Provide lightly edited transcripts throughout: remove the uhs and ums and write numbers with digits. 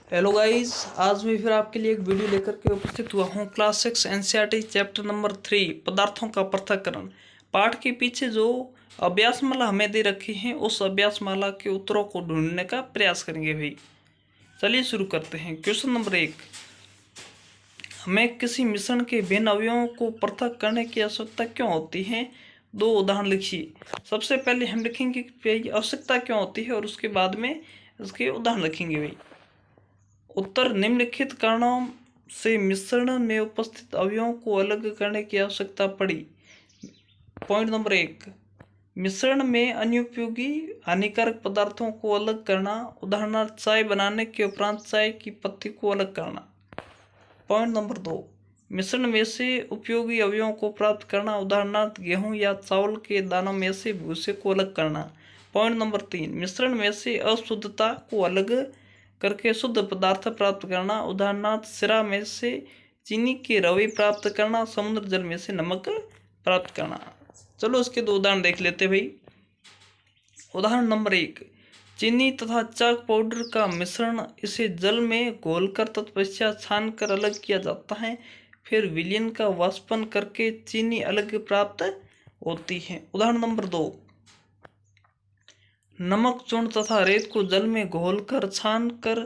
Hello guys, आज मैं फिर आपके लिए एक वीडियो लेकर के उपस्थित हुआ हूँ। क्लास 6 एनसीईआरटी चैप्टर नंबर 3 पदार्थों का पृथक्करण पाठ के पीछे जो अभ्यासमाला हमें दे रखी है उस अभ्यासमाला के उत्तरों को ढूंढने का प्रयास करेंगे भाई। चलिए शुरू करते हैं। क्वेश्चन नंबर 1, हमें किसी मिश्रण के भिन्न अवयवों को पृथक करने की आवश्यकता क्यों होती है? दो उदाहरण लिखिए। सबसे पहले हम लिखेंगे कि आवश्यकता क्यों होती है और उसके बाद में इसके उदाहरण लिखेंगे भाई। उत्तर, निम्नलिखित कारणों से मिश्रण में उपस्थित अवयवों को अलग करने की आवश्यकता पड़ी। पॉइंट नंबर 1, मिश्रण में अनुपयोगी हानिकारक पदार्थों को अलग करना, उदाहरणार्थ चाय बनाने के उपरांत चाय की पत्ती को अलग करना। पॉइंट नंबर 2, मिश्रण में से उपयोगी अवयवों को प्राप्त करना, उदाहरणार्थ गेहूं या चावल के दानों में से भूसे को अलग करना। पॉइंट नंबर 3, मिश्रण में से अशुद्धता को अलग करके शुद्ध पदार्थ प्राप्त करना, उदाहरणार्थ सिरा में से चीनी के रवे प्राप्त करना, समुद्र जल में से नमक प्राप्त करना। चलो इसके दो उदाहरण देख लेते भाई। उदाहरण नंबर 1, चीनी तथा चाक पाउडर का मिश्रण, इसे जल में घोलकर तत्पश्चात छानकर अलग किया जाता है। फिर विलयन का वाष्पन करके चीनी अलग प्राप्त होती है। उदाहरण नंबर 2, नमक चूर्ण तथा रेत को जल में घोलकर छानकर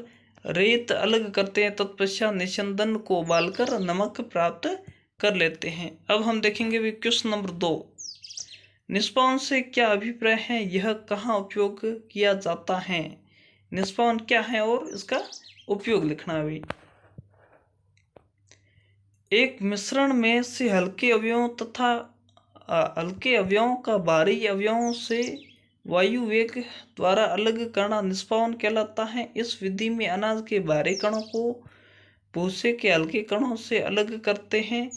रेत अलग करते हैं, तत्पश्चात निस्यंदन को उबालकर नमक प्राप्त कर लेते हैं। अब हम देखेंगे भी क्वेश्चन नंबर 2, निष्पादन से क्या अभिप्राय है, यह कहाँ उपयोग किया जाता है? निष्पादन क्या है और इसका उपयोग लिखना है भाई। एक मिश्रण में से हल्के अवयवों तथा हल्के अवयवों का भारी अवयवों से वायु वेग द्वारा अलग करना निष्पादन कहलाता है। इस विधि में अनाज के भारी कणों को भूसे के हल्के कणों से अलग करते हैं।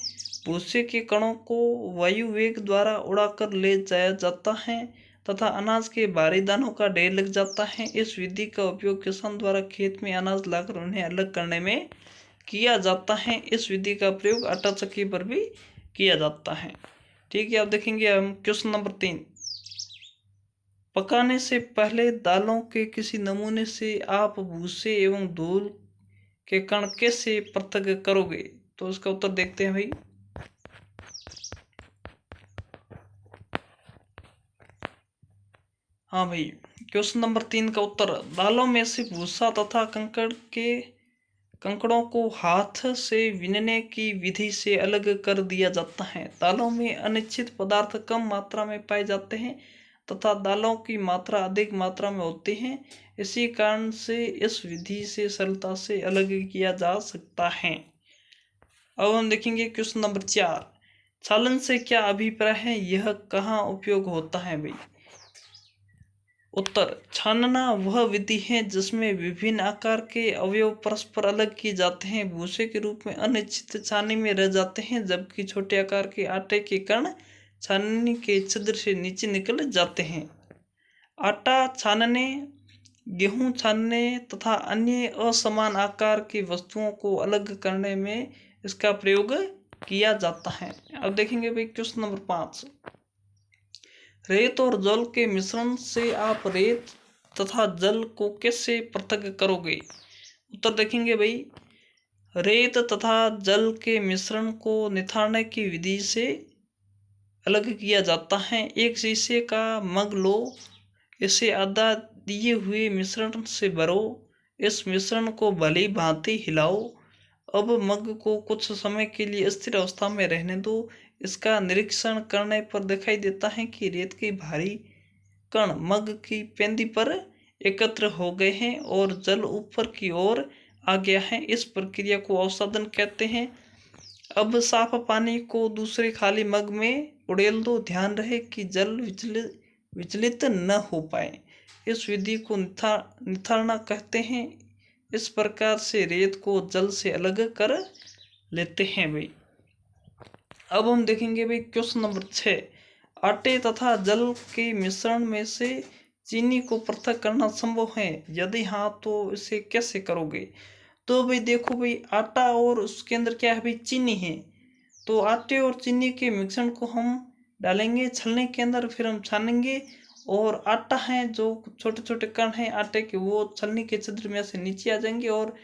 भूसे के कणों को वायु वेग द्वारा उड़ाकर ले जाया जाता है तथा अनाज के भारी दानों का ढेर लग जाता है। इस विधि का उपयोग किसान द्वारा खेत में अनाज लाकर उन्हें अलग करने में किया जाता है। इस विधि का प्रयोग आटा चक्की पर भी किया जाता है। ठीक है, अब देखेंगे हम क्वेश्चन नंबर 3, पकाने से पहले दालों के किसी नमूने से आप भूसे एवं धूल के कण कैसे पृथक करोगे? तो इसका उत्तर देखते हैं भाई। हाँ भाई, क्वेश्चन नंबर 3 का उत्तर, दालों में से भूसा तथा कंकड़ों को हाथ से बीनने की विधि से अलग कर दिया जाता है। दालों में अनिश्चित पदार्थ कम मात्रा में पाए जाते हैं तथा दालों की मात्रा अधिक मात्रा में होती है। इसी कारण से इस विधि से सरलता से अलग किया जा सकता है। अब हम देखेंगे क्वेश्चन नंबर 4, छालन से क्या अभिप्राय है, यह कहाँ उपयोग होता है भाई? उत्तर, छानना वह विधि है जिसमें विभिन्न आकार के अवयव परस्पर अलग किए जाते हैं, भूसे के रूप में अनिश्चित छाननी में रह जाते हैं, जबकि छोटे आकार के आटे के कण छाननी के छिद्र से नीचे निकल जाते हैं। आटा छानने, गेहूं छानने तथा अन्य असमान आकार की वस्तुओं को अलग करने में इसका प्रयोग किया जाता है। अब देखेंगे भाई क्वेश्चन नंबर 5, रेत और जल के मिश्रण से आप रेत तथा जल को कैसे पृथक करोगे? उत्तर देखेंगे भाई, रेत तथा जल के मिश्रण को निथारने की विधि से अलग किया जाता है। एक शीशे का मग लो, इसे आधा दिए हुए मिश्रण से भरो, इस मिश्रण को भली भांति हिलाओ। अब मग को कुछ समय के लिए स्थिर अवस्था में रहने दो। इसका निरीक्षण करने पर दिखाई देता है कि रेत के भारी कण मग की पेंदी पर एकत्र हो गए हैं और जल ऊपर की ओर आ गया है। इस प्रक्रिया को अवसादन कहते हैं। अब साफ पानी को दूसरे खाली मग में उड़ेल दो। ध्यान रहे कि जल विचलित न हो पाए। इस विधि को निथारना कहते हैं। इस प्रकार से रेत को जल से अलग कर लेते हैं भाई। अब हम देखेंगे भाई क्वेश्चन नंबर 6, आटे तथा जल के मिश्रण में से चीनी को पृथक करना संभव है? यदि हाँ तो इसे कैसे करोगे? तो भाई देखो भाई, आटा और उसके अंदर क्या है भाई, चीनी है। तो आटे और चीनी के मिश्रण को हम डालेंगे छलनी के अंदर, फिर हम छानेंगे और आटा है जो छोटे छोटे कण हैं आटे के, वो छलनी के छिद्र में से नीचे आ जाएंगे और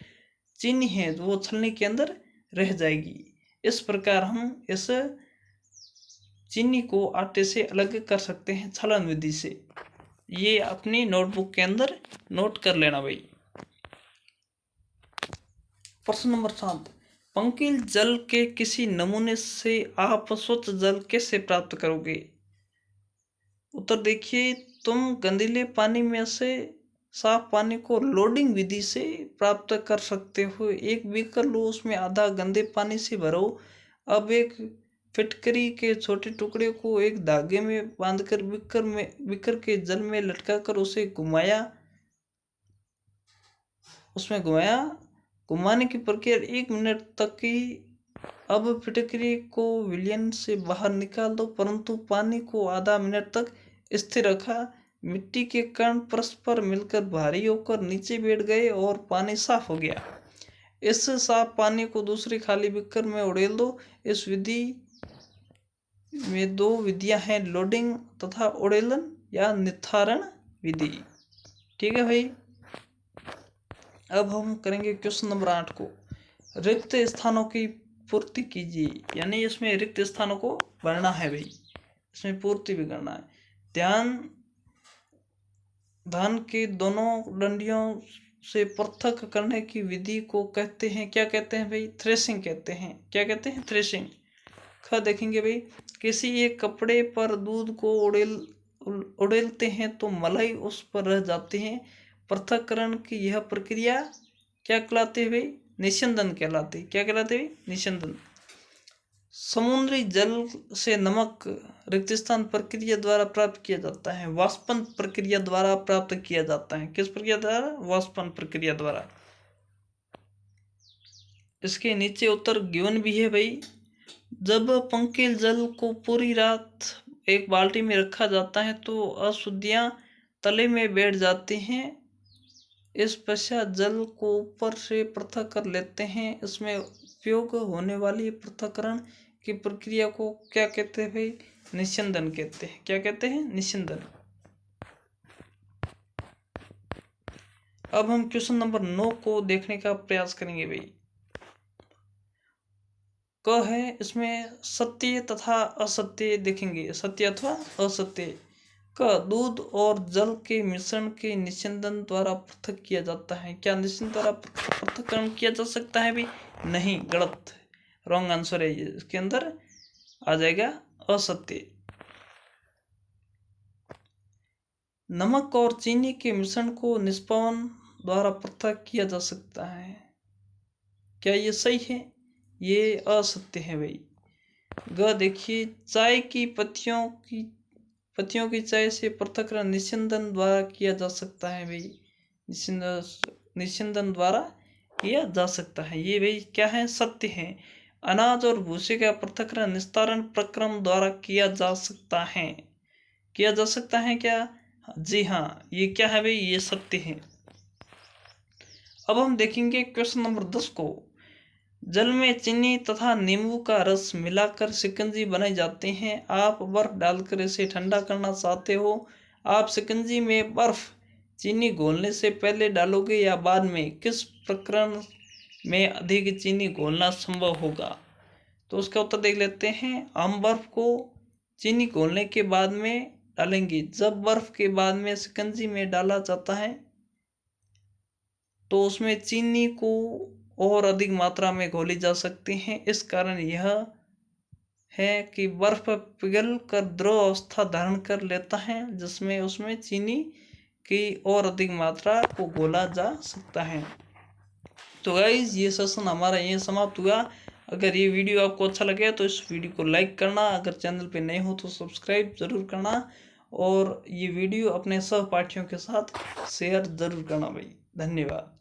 चीनी है वो छलनी के अंदर रह जाएगी। इस प्रकार हम इस चीनी को आटे से अलग कर सकते हैं छलन विधि से। ये अपनी नोटबुक के अंदर नोट कर लेना भाई। प्रश्न नंबर 7, पंकिल जल के किसी नमूने से आप स्वच्छ जल कैसे प्राप्त करोगे? उत्तर देखिए, तुम गंदीले पानी में से साफ पानी को लोडिंग विधि से प्राप्त कर सकते हो। एक बीकर लो, उसमें आधा गंदे पानी से भरो। अब एक फिटकरी के छोटे टुकड़े को एक धागे में बांधकर बीकर के जल में लटकाकर उसे घुमाने की प्रक्रिया 1 मिनट तक की। अब फिटकरी को विलयन से बाहर निकाल दो, परंतु पानी को आधा मिनट तक स्थिर रखा। मिट्टी के कण परस्पर मिलकर भारी होकर नीचे बैठ गए और पानी साफ हो गया। इस साफ पानी को दूसरी खाली बीकर में उड़ेल दो। इस विधि में 2 विधियां हैं, लोडिंग तथा उड़ेलन या निथारण विधि। ठीक है भाई। अब हम करेंगे क्वेश्चन नंबर 8 को। रिक्त स्थानों की पूर्ति कीजिए, यानी इसमें रिक्त स्थानों को भरना है भाई, इसमें पूर्ति भी करना है। धान के दोनों डंडियों से पृथक करने की विधि को कहते हैं, क्या कहते हैं भाई? थ्रेसिंग कहते हैं। क्या कहते हैं? थ्रेसिंग। देखेंगे भाई, किसी एक कपड़े पर दूध को उड़ेलते हैं तो मलाई उस पर रह जाती है। पृथक्करण की यह प्रक्रिया क्या कहलाती है भाई? निस्यंदन कहलाती है। क्या कहलाती है? निस्यंदन। समुद्री जल से नमक रिक्त स्थान प्रक्रिया द्वारा प्राप्त किया जाता है, वाष्पन प्रक्रिया द्वारा प्राप्त किया जाता है। किस प्रक्रिया द्वारा? वाष्पन प्रक्रिया द्वारा। इसके नीचे उत्तर गिवन भी है भाई। जब पंकिल जल को पूरी रात एक बाल्टी में रखा जाता है तो अशुद्धियां तले में बैठ जाती हैं। इस पश्चात जल को ऊपर से पृथक कर लेते हैं। इसमें उपयोग होने वाली पृथक्करण की प्रक्रिया को क्या कहते हैं भाई? निस्यंदन कहते हैं। क्या कहते हैं? निस्यंदन। अब हम क्वेश्चन नंबर 9 को देखने का प्रयास करेंगे भाई। क है, इसमें सत्य तथा असत्य देखेंगे, सत्य अथवा असत्य। क, दूध और जल के मिश्रण के निस्यंदन द्वारा पृथक किया जाता है। क्या निस्यंदन द्वारा पृथक्करण किया जा सकता है भी? नहीं, गलत, रॉन्ग आंसर है ये। इसके अंदर आ जाएगा असत्य। नमक और चीनी के मिश्रण को निष्पवन द्वारा पृथक किया जा सकता है। क्या ये सही है? ये असत्य है भाई। ग देखिए, चाय की पत्तियों की चाय से पृथक्करण निस्यंदन द्वारा किया जा सकता है भाई। निस्यंदन द्वारा किया जा सकता है। ये भाई क्या है? सत्य है। अनाज और भूसे का पृथक्करण निस्तारण प्रक्रम द्वारा किया जा सकता है। किया जा सकता है क्या? जी हाँ, ये क्या है भाई? ये सत्य है। अब हम देखेंगे क्वेश्चन नंबर 10 को। जल में चीनी तथा नींबू का रस मिलाकर शिकंजी बनाई जाती है। आप बर्फ डालकर इसे ठंडा करना चाहते हो। आप शिकंजी में बर्फ चीनी घोलने से पहले डालोगे या बाद में? किस प्रकरण में अधिक चीनी घोलना संभव होगा? तो उसका उत्तर देख लेते हैं। हम बर्फ को चीनी घोलने के बाद में डालेंगे। जब बर्फ के बाद में शिकंजी में डाला जाता है तो उसमें चीनी को और अधिक मात्रा में घोली जा सकती है। इस कारण यह है कि बर्फ पिघल कर द्रव अवस्था धारण कर लेता है, जिसमें उसमें चीनी की और अधिक मात्रा को घोला जा सकता है। तो गाइस, ये सेशन हमारा यहीं समाप्त हुआ। अगर ये वीडियो आपको अच्छा लगे तो इस वीडियो को लाइक करना, अगर चैनल पे नए हो तो सब्सक्राइब जरूर करना, और ये वीडियो अपने सहपाठियों के साथ शेयर जरूर करना भाई। धन्यवाद।